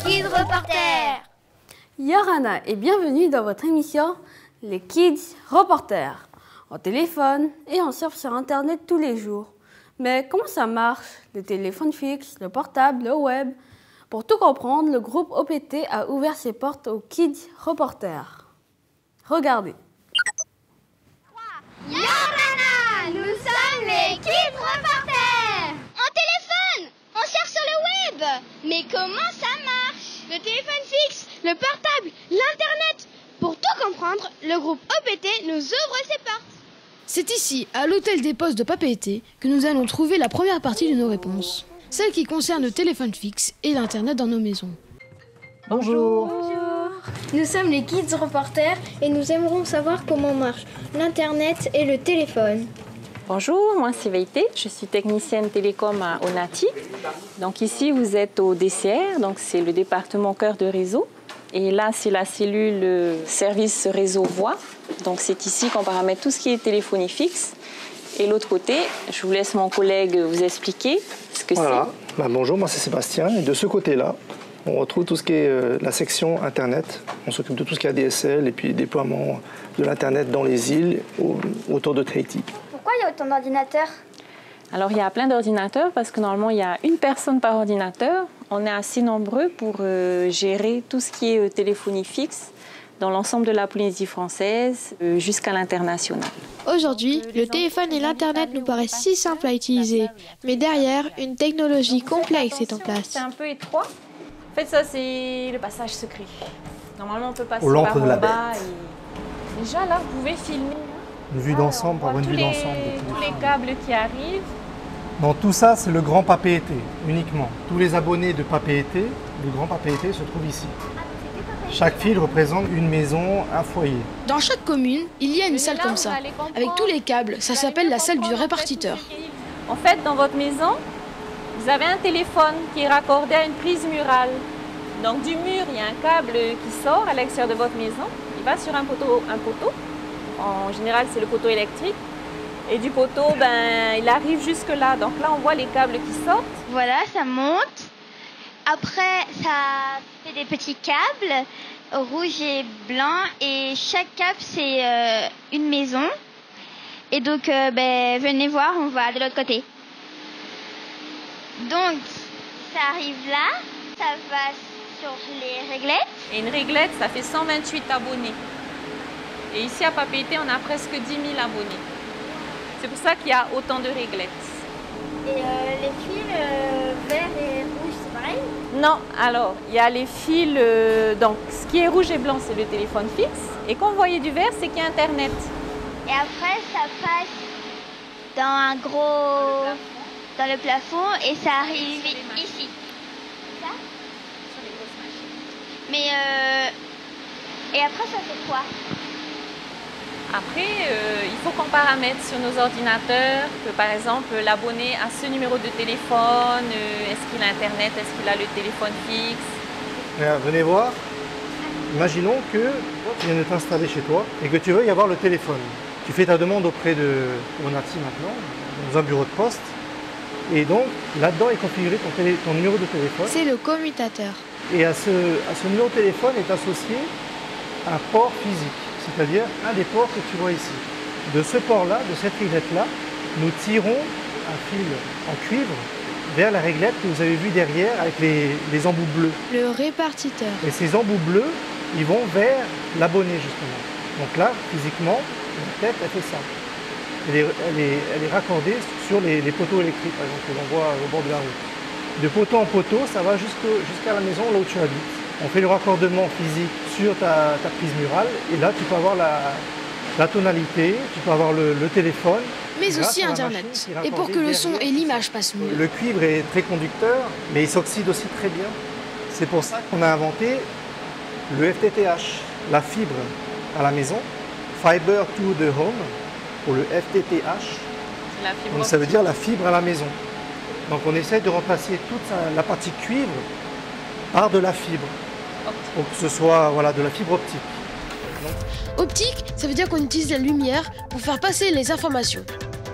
Kids Reporter. Yorana et bienvenue dans votre émission Les Kids Reporters. On téléphone et on surfe sur Internet tous les jours. Mais comment ça marche? Le téléphone fixe, le portable, le web? Pour tout comprendre, le groupe OPT a ouvert ses portes aux Kids Reporters. Regardez. Yorana, nous sommes les Kids Reporters. En téléphone, on cherche sur le web. Mais comment ça marche? Le téléphone fixe, le portable, l'internet. Pour tout comprendre, le groupe OPT nous ouvre ses portes. C'est ici, à l'hôtel des postes de Papeete, que nous allons trouver la première partie de nos réponses. Celle qui concerne le téléphone fixe et l'internet dans nos maisons. Bonjour. Nous sommes les Kids Reporters et nous aimerons savoir comment marche l'internet et le téléphone. Bonjour, moi c'est Veité, je suis technicienne télécom à Onati. Donc ici vous êtes au DCR, donc c'est le département cœur de réseau. Et là c'est la cellule service réseau voix. Donc c'est ici qu'on paramètre tout ce qui est téléphonie fixe. Et l'autre côté, je vous laisse mon collègue vous expliquer ce que c'est. Bonjour, moi c'est Sébastien et de ce côté-là, on retrouve tout ce qui est la section Internet. On s'occupe de tout ce qui est ADSL et puis déploiement de l'Internet dans les îles autour de Tahiti. Pourquoi il y a autant d'ordinateurs? Alors il y a plein d'ordinateurs parce que normalement il y a une personne par ordinateur. On est assez nombreux pour gérer tout ce qui est téléphonie fixe dans l'ensemble de la Polynésie française jusqu'à l'international. Aujourd'hui, le téléphone et l'internet nous paraissent si simples à utiliser. Mais derrière, une technologie complexe est en place. C'est un peu étroit. En fait, ça, c'est le passage secret. Normalement, on peut passer Au par de la en bas. Et... Déjà, là, vous pouvez filmer. Une vue d'ensemble, pour avoir une vue d'ensemble. Tous les câbles qui arrivent. Donc tout ça, c'est le grand Papeete, uniquement. Tous les abonnés de Papeete, le grand Papeete, se trouvent ici. Chaque fil représente une maison, un foyer. Dans chaque commune, il y a une salle comme ça, avec tous les câbles. Ça s'appelle la salle du répartiteur. En fait, dans votre maison, vous avez un téléphone qui est raccordé à une prise murale. Donc du mur, il y a un câble qui sort à l'extérieur de votre maison. Il va sur un poteau. En général, c'est le poteau électrique. Et du poteau, il arrive jusque là. Donc là, on voit les câbles qui sortent. Voilà, ça monte. Après, ça fait des petits câbles rouge et blanc. Et chaque câble, c'est une maison. Et donc, venez voir, on va de l'autre côté. Donc, ça arrive là, ça va sur les réglettes. Et une réglette, ça fait 128 abonnés. Et ici, à Papeete, on a presque 10 000 abonnés. C'est pour ça qu'il y a autant de réglettes. Et les fils verts et rouges, c'est pareil? Non, alors, il y a les fils... donc, ce qui est rouge et blanc, c'est le téléphone fixe. Et quand vous voyez du vert, c'est qu'il y a Internet. Et après, ça passe dans un gros... dans le plafond et ça arrive ici. Ça? Sur les grosses machines. Mais et après ça fait quoi? Après, il faut qu'on paramètre sur nos ordinateurs que par exemple l'abonné a ce numéro de téléphone, est-ce qu'il a Internet, est-ce qu'il a le téléphone fixe. Venez voir. Imaginons que tu viens de t'installer chez toi et que tu veux y avoir le téléphone. Tu fais ta demande auprès de Onati maintenant, dans un bureau de poste. Et donc, là-dedans est configuré ton numéro de téléphone. C'est le commutateur. Et à ce numéro de téléphone est associé un port physique, c'est-à-dire un des ports que tu vois ici. De ce port-là, de cette réglette-là, nous tirons un fil en cuivre vers la réglette que vous avez vue derrière avec les embouts bleus. Le répartiteur. Et ces embouts bleus, ils vont vers l'abonné justement. Donc là, physiquement, la tête, elle fait ça. Elle est raccordée sur les poteaux électriques, par exemple, que l'on voit au bord de la route. De poteau en poteau, ça va jusqu'à la maison là où tu habites. On fait le raccordement physique sur ta prise murale et là, tu peux avoir la tonalité, tu peux avoir le téléphone. Mais aussi Internet. Et pour que le son et l'image passent mieux. Le cuivre est très conducteur, mais il s'oxyde aussi très bien. C'est pour ça qu'on a inventé le FTTH, la fibre à la maison, Fiber to the Home, pour le FTTH. Donc ça veut dire la fibre à la maison. Donc on essaie de remplacer toute la partie cuivre par de la fibre, pour que ce soit de la fibre optique. Optique, ça veut dire qu'on utilise la lumière pour faire passer les informations.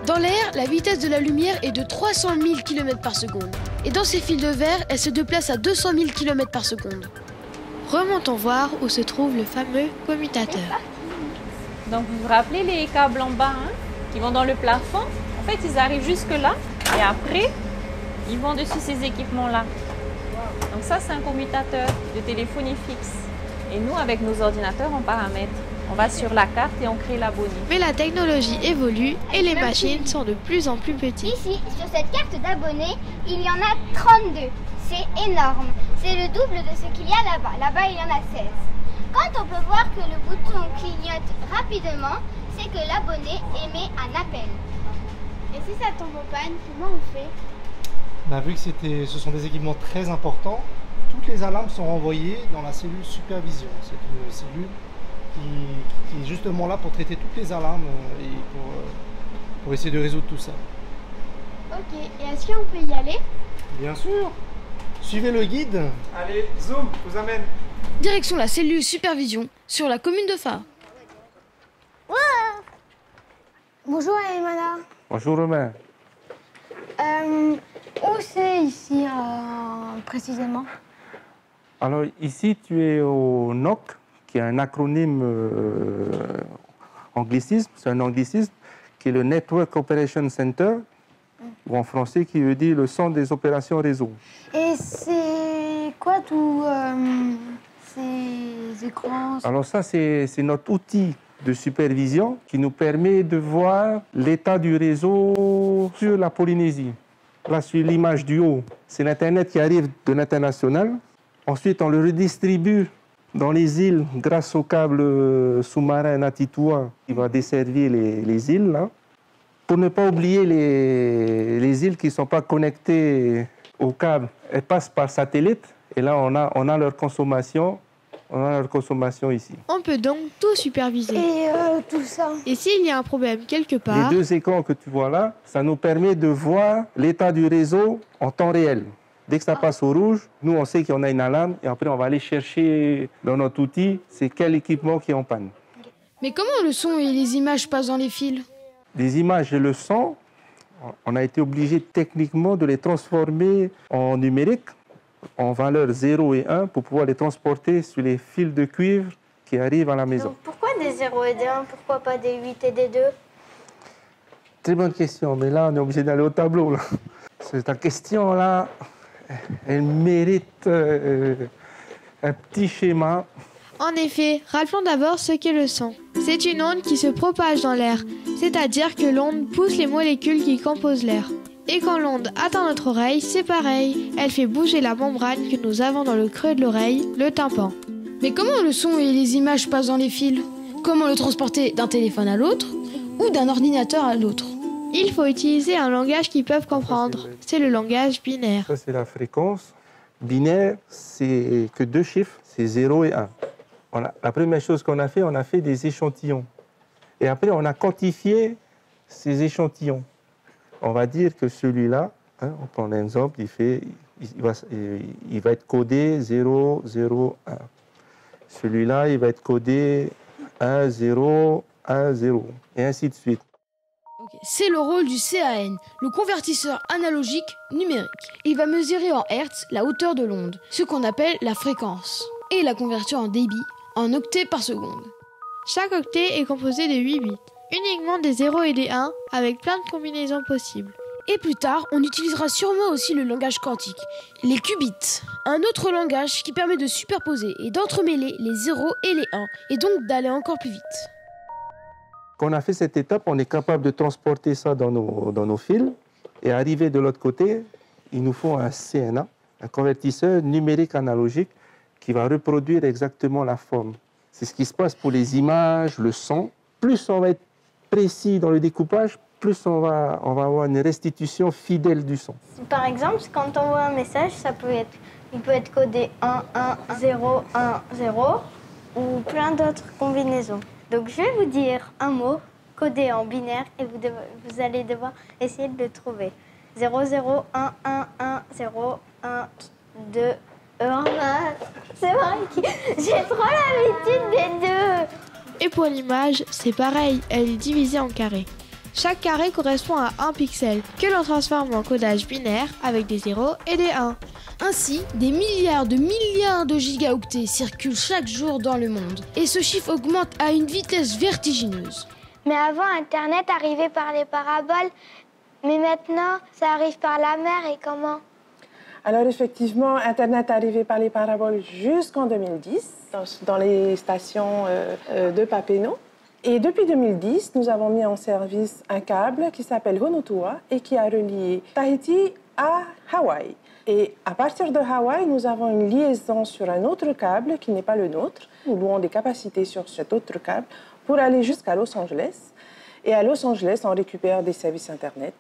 Dans l'air, la vitesse de la lumière est de 300 000 km par seconde. Et dans ces fils de verre, elle se déplace à 200 000 km par seconde. Remontons voir où se trouve le fameux commutateur. Donc vous vous rappelez les câbles en bas qui vont dans le plafond? En fait, ils arrivent jusque là et après, ils vont dessus ces équipements-là. Donc ça, c'est un commutateur de téléphonie fixe. Et nous, avec nos ordinateurs, on paramètre. On va sur la carte et on crée l'abonné. Mais la technologie évolue et les machines sont de plus en plus petites. Ici, sur cette carte d'abonnés, il y en a 32. C'est énorme. C'est le double de ce qu'il y a là-bas. Là-bas, il y en a 16. Quand on peut voir que le bouton clignote rapidement, c'est que l'abonné émet un appel. Et si ça tombe en panne, comment on fait? Vu que ce sont des équipements très importants, toutes les alarmes sont renvoyées dans la cellule supervision. C'est une cellule qui est justement là pour traiter toutes les alarmes et pour essayer de résoudre tout ça. Ok, et est-ce qu'on peut y aller? Bien sûr. Suivez le guide. Allez, zoom, je vous amène. Direction la cellule supervision sur la commune de Phare. Bonjour Aymana. Bonjour Romain. Où c'est ici précisément? Alors ici, tu es au NOC, qui est un acronyme anglicisme, c'est un anglicisme, qui est le Network Operation Center, ou en français qui veut dire le centre des opérations réseau. Et c'est quoi tous ces écrans? Alors ça, c'est notre outil de supervision qui nous permet de voir l'état du réseau sur la Polynésie. Là, sur l'image du haut, c'est l'Internet qui arrive de l'international. Ensuite, on le redistribue dans les îles grâce au câble sous-marin Natitoua qui va desservir les îles. Là. Pour ne pas oublier les îles qui ne sont pas connectées au câble, elles passent par satellite. Et là, on a leur consommation. On a leur consommation ici. On peut donc tout superviser. Et tout ça. Et s'il y a un problème quelque part... Les deux écrans que tu vois là, ça nous permet de voir l'état du réseau en temps réel. Dès que ça passe au rouge, nous, on sait qu'on a une alarme et après, on va aller chercher dans notre outil, c'est quel équipement qui est en panne. Mais comment le son et les images passent dans les fils? Les images et le son, on a été obligé techniquement de les transformer en numérique, en valeurs 0 et 1 pour pouvoir les transporter sur les fils de cuivre qui arrivent à la maison. Donc, pourquoi des 0 et des 1? Pourquoi pas des 8 et des 2? Très bonne question, mais là, on est obligé d'aller au tableau. Là. Ta question, là, elle mérite un petit schéma. En effet, rappelons d'abord ce qu'est le son. C'est une onde qui se propage dans l'air, c'est-à-dire que l'onde pousse les molécules qui composent l'air. Et quand l'onde atteint notre oreille, c'est pareil. Elle fait bouger la membrane que nous avons dans le creux de l'oreille, le tympan. Mais comment le son et les images passent dans les fils? Comment le transporter d'un téléphone à l'autre ou d'un ordinateur à l'autre? Il faut utiliser un langage qu'ils peuvent comprendre. C'est le langage binaire. Ça, c'est la fréquence. Binaire, c'est que deux chiffres, c'est 0 et 1. La première chose qu'on a fait des échantillons. Et après, on a quantifié ces échantillons. On va dire que celui-là, on prend l'exemple, il va être codé 0, 0, 1. Celui-là, il va être codé 1, 0, 1, 0, et ainsi de suite. C'est le rôle du CAN, le convertisseur analogique numérique. Il va mesurer en Hertz la hauteur de l'onde, ce qu'on appelle la fréquence, et la convertir en débit, en octets par seconde. Chaque octet est composé de 8 bits. Uniquement des 0 et des 1, avec plein de combinaisons possibles. Et plus tard, on utilisera sûrement aussi le langage quantique, les qubits, un autre langage qui permet de superposer et d'entremêler les 0 et les 1, et donc d'aller encore plus vite. Quand on a fait cette étape, on est capable de transporter ça dans nos fils, et arriver de l'autre côté, il nous faut un CNA, un convertisseur numérique analogique, qui va reproduire exactement la forme. C'est ce qui se passe pour les images, le son. Plus on va être précis dans le découpage, plus on va avoir une restitution fidèle du son. Par exemple, quand on voit un message, il peut être codé 1, 1, 0, 1, 0 ou plein d'autres combinaisons. Donc je vais vous dire un mot codé en binaire et vous allez devoir essayer de le trouver. 0, 0, 1, 1, 1, 0, 1, 2, 1. C'est vrai que j'ai trop l'habitude des deux. Et pour l'image, c'est pareil, elle est divisée en carrés. Chaque carré correspond à un pixel, que l'on transforme en codage binaire avec des 0 et des 1. Ainsi, des milliards de gigaoctets circulent chaque jour dans le monde. Et ce chiffre augmente à une vitesse vertigineuse. Mais avant, Internet arrivait par les paraboles. Mais maintenant, ça arrive par la mer et comment? Alors effectivement, Internet est arrivé par les paraboles jusqu'en 2010 dans les stations de Papeete. Et depuis 2010, nous avons mis en service un câble qui s'appelle Honotua et qui a relié Tahiti à Hawaï. Et à partir de Hawaï, nous avons une liaison sur un autre câble qui n'est pas le nôtre. Nous louons des capacités sur cet autre câble pour aller jusqu'à Los Angeles. Et à Los Angeles, on récupère des services Internet.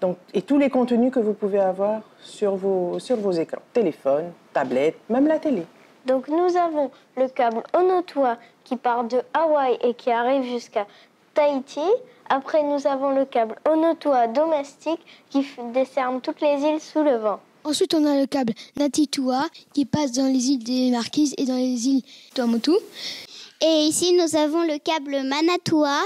Donc, et tous les contenus que vous pouvez avoir sur vos écrans. Téléphone, tablette, même la télé. Donc nous avons le câble Honotua qui part de Hawaï et qui arrive jusqu'à Tahiti. Après, nous avons le câble Honotua domestique qui desserne toutes les îles sous le vent. Ensuite, on a le câble Natitua qui passe dans les îles des Marquises et dans les îles Tuamotu. Et ici, nous avons le câble Manatua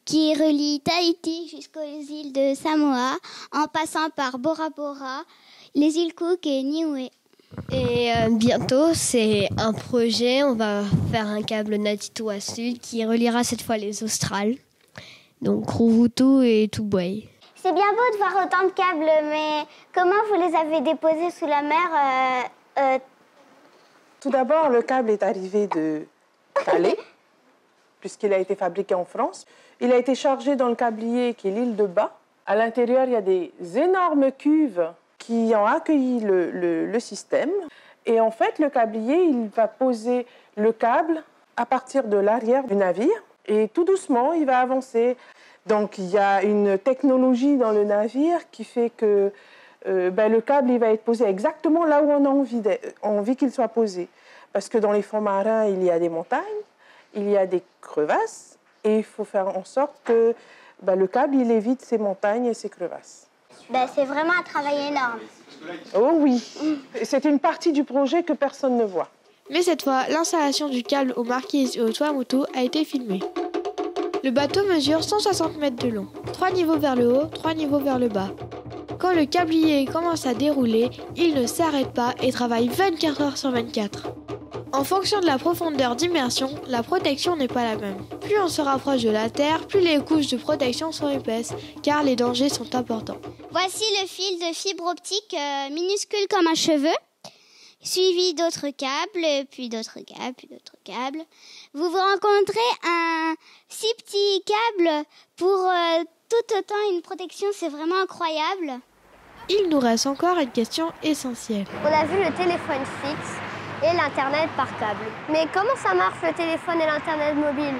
qui relie Tahiti jusqu'aux îles de Samoa en passant par Bora Bora, les îles Cook et Niue. Et bientôt, c'est un projet, on va faire un câble Natitua Sud qui reliera cette fois les Australes. Donc Rurutu et Tubuai. C'est bien beau de voir autant de câbles, mais comment vous les avez déposés sous la mer Tout d'abord, le câble est arrivé de Calais, puisqu'il a été fabriqué en France. Il a été chargé dans le câblier qui est l'île de Bas. À l'intérieur, il y a des énormes cuves qui ont accueilli le système. Et en fait, le câblier, il va poser le câble à partir de l'arrière du navire. Et tout doucement, il va avancer. Donc, il y a une technologie dans le navire qui fait que le câble il va être posé exactement là où on a envie qu'il soit posé. Parce que dans les fonds marins, il y a des montagnes, il y a des crevasses, et il faut faire en sorte que le câble il évite ces montagnes et ces crevasses. C'est vraiment un travail énorme. Oh oui, c'est une partie du projet que personne ne voit. Mais cette fois, l'installation du câble aux Marquises et au Tuamotu a été filmée. Le bateau mesure 160 mètres de long, 3 niveaux vers le haut, 3 niveaux vers le bas. Quand le câblier commence à dérouler, il ne s'arrête pas et travaille 24 heures sur 24. En fonction de la profondeur d'immersion, la protection n'est pas la même. Plus on se rapproche de la Terre, plus les couches de protection sont épaisses, car les dangers sont importants. Voici le fil de fibre optique minuscule comme un cheveu, suivi d'autres câbles, puis d'autres câbles, puis d'autres câbles. Vous rencontrez 6 petits câbles pour tout autant une protection, c'est vraiment incroyable. Il nous reste encore une question essentielle. On a vu le téléphone fixe et l'Internet par câble. Mais comment ça marche le téléphone et l'Internet mobile?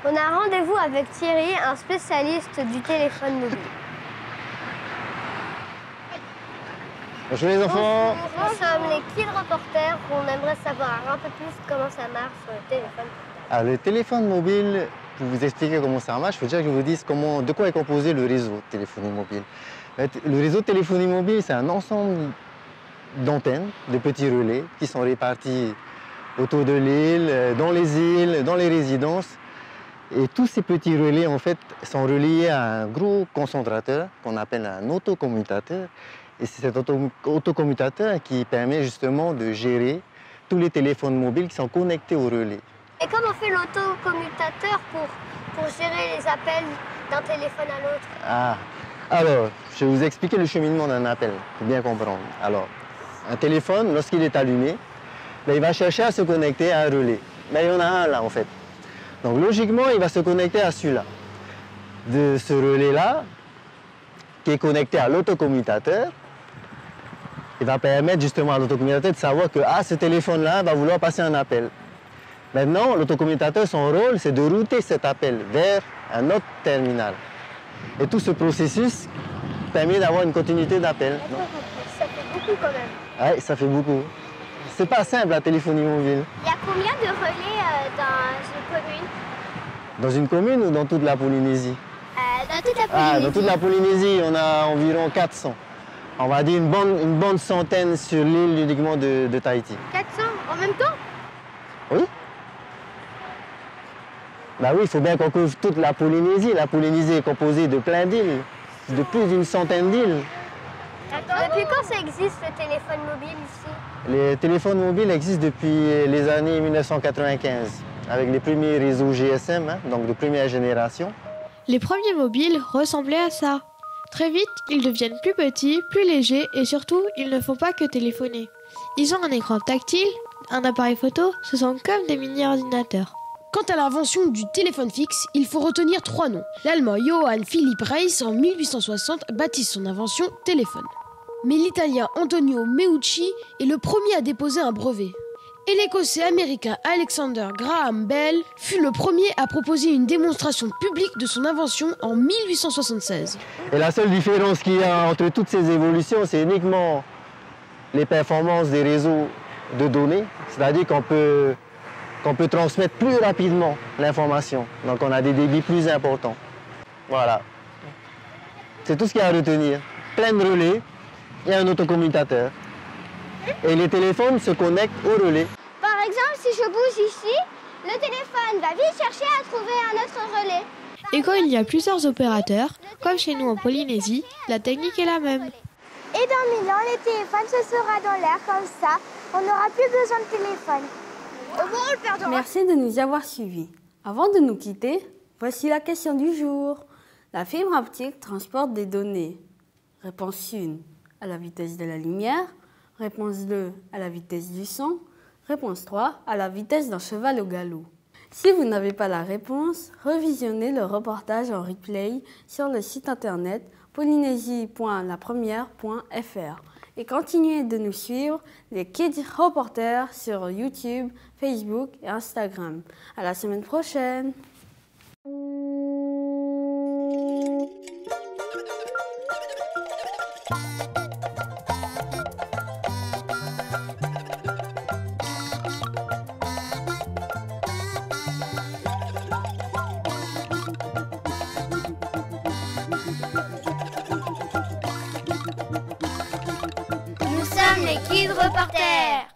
On a rendez-vous avec Thierry, un spécialiste du téléphone mobile. Bonjour les enfants. Nous sommes les Kids Reporters. On aimerait savoir un peu plus comment ça marche sur le téléphone. Alors, le téléphone mobile, pour vous expliquer comment ça marche, il faut déjà que je vous dise de quoi est composé le réseau de téléphonie mobile. Le réseau de téléphonie mobile, c'est un ensemble d'antennes, de petits relais qui sont répartis autour de l'île, dans les résidences. Et tous ces petits relais, en fait, sont reliés à un gros concentrateur qu'on appelle un autocommutateur. Et c'est cet autocommutateur qui permet justement de gérer tous les téléphones mobiles qui sont connectés au relais. Et comment fait l'autocommutateur pour gérer les appels d'un téléphone à l'autre? Alors, je vais vous expliquer le cheminement d'un appel, pour bien comprendre. Alors, un téléphone, lorsqu'il est allumé, il va chercher à se connecter à un relais. Mais il y en a un là, en fait. Donc, logiquement, il va se connecter à celui-là. De ce relais-là, qui est connecté à l'autocommutateur, il va permettre justement à l'autocommutateur de savoir que ce téléphone-là va vouloir passer un appel. Maintenant, l'autocommutateur, son rôle, c'est de router cet appel vers un autre terminal. Et tout ce processus permet d'avoir une continuité d'appel. Ça fait beaucoup quand même. Oui, ça fait beaucoup. C'est pas simple la téléphonie mobile. Il y a combien de relais dans une commune? Dans une commune ou dans toute la Polynésie? Dans toute la Polynésie. Dans toute la Polynésie, on a environ 400. On va dire une bonne centaine sur l'île uniquement de Tahiti. 400 en même temps? Oui. Bah oui, il faut bien qu'on couvre toute la Polynésie. La Polynésie est composée de plein d'îles, de plus d'une centaine d'îles. Depuis quand ça existe le téléphone mobile ici? Les téléphones mobiles existent depuis les années 1995, avec les premiers réseaux GSM, donc de première génération. Les premiers mobiles ressemblaient à ça. Très vite, ils deviennent plus petits, plus légers et surtout, ils ne font pas que téléphoner. Ils ont un écran tactile, un appareil photo, ce sont comme des mini-ordinateurs. Quant à l'invention du téléphone fixe, il faut retenir 3 noms. L'allemand Johann Philipp Reis, en 1860, baptise son invention téléphone. Mais l'italien Antonio Meucci est le premier à déposer un brevet. Et l'écossais américain Alexander Graham Bell fut le premier à proposer une démonstration publique de son invention en 1876. Et la seule différence qu'il y a entre toutes ces évolutions, c'est uniquement les performances des réseaux de données, c'est-à-dire qu'on peut transmettre plus rapidement l'information. Donc on a des débits plus importants. Voilà. C'est tout ce qu'il y a à retenir. Plein de relais et un autocommutateur. Et les téléphones se connectent au relais. Par exemple, si je bouge ici, le téléphone va vite chercher à trouver un autre relais. Et quand il y a plusieurs opérateurs, comme chez nous en Polynésie, la technique est la même. Et dans 1000 ans, les téléphones, ce sera dans l'air comme ça. On n'aura plus besoin de téléphone. Merci de nous avoir suivis. Avant de nous quitter, voici la question du jour. La fibre optique transporte des données. Réponse 1, à la vitesse de la lumière. Réponse 2, à la vitesse du son. Réponse 3, à la vitesse d'un cheval au galop. Si vous n'avez pas la réponse, revisionnez le reportage en replay sur le site internet polynésie.lapremière.fr et continuez de nous suivre, les Kids Reporters, sur YouTube, Facebook et Instagram. À la semaine prochaine! Nous sommes les Kids Reporters.